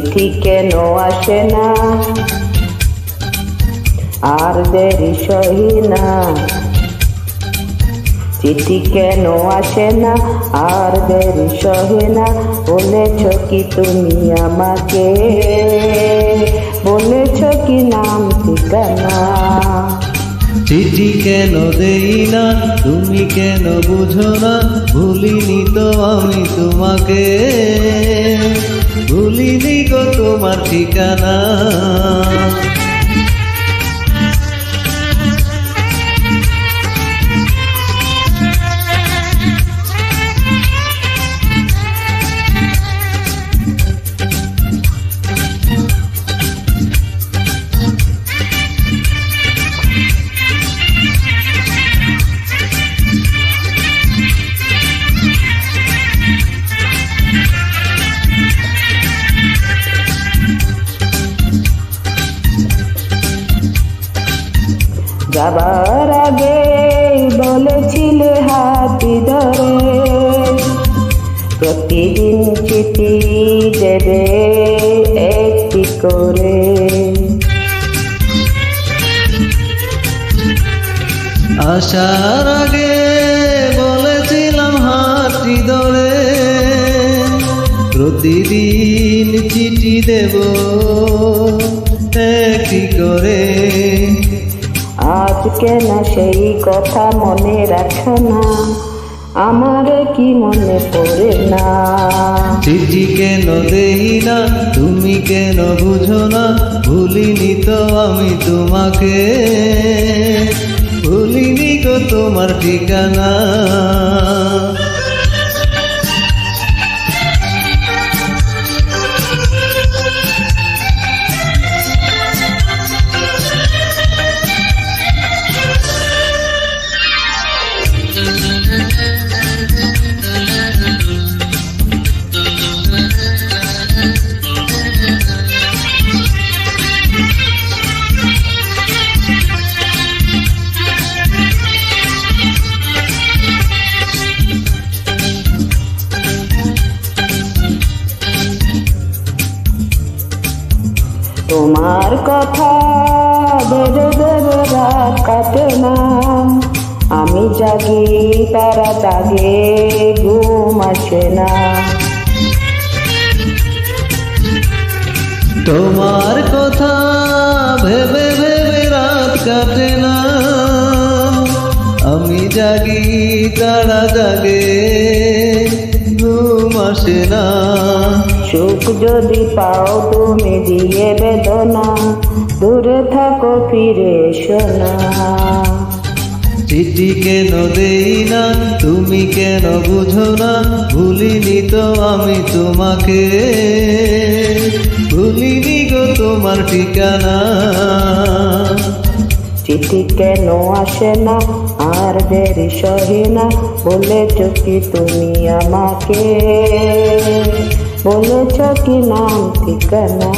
চিঠি কেন আসে না আর দেরি সহি না, চিঠি কেন আসে না আর দেরি সহে না। বলেছ কি তুমি আমাকে, বলেছ কি নাম ঠিকানা। চিঠি কেন দেই না তুমি কেন বুঝো না, ভুলিনি তো আমি তোমাকে, ভুলিনি গো তোমার ঠিকানা। যাবার আগে বলেছিলে হাতি ধরে প্রতিদিন চিঠি দেবে একটি করে। আসার আগে বলেছিলাম হাতটি ধরে প্রতিদিন চিঠি দেব একটি করে। আজ কেন সেই কথা মনে রাখো না, আমার কি মনে পড়ে না। চিঠি কেন দেই না তুমি কেন বুঝো না, ভুলিনি তো আমি তোমাকে, ভুলিনি গো তোমার ঠিকানা। তোমার কথা ভেবে ভেবে রাত কাটে না, আমি জাগি তারা জাগে ঘুম আসে না। তোমার কথা ভেবে ভেবে রাত কাটে না, আমি জাগি তারা জাগে ঘুম আসে না। সুখ যদি পাও তুমি দিয়ে বেদনা, দূরে থাকো ফিরে এসো না। চিঠি কেন দেই না তুমি কেন বুঝো না, ভুলিনি তো আমি তোমাকে, ভুলিনি গো তোমার ঠিকানা। চিঠি কেন আসে না আর দেরি সহে না, বলেছ কি তুমি আমাকে, বলেছ কি নাম ঠিকানা।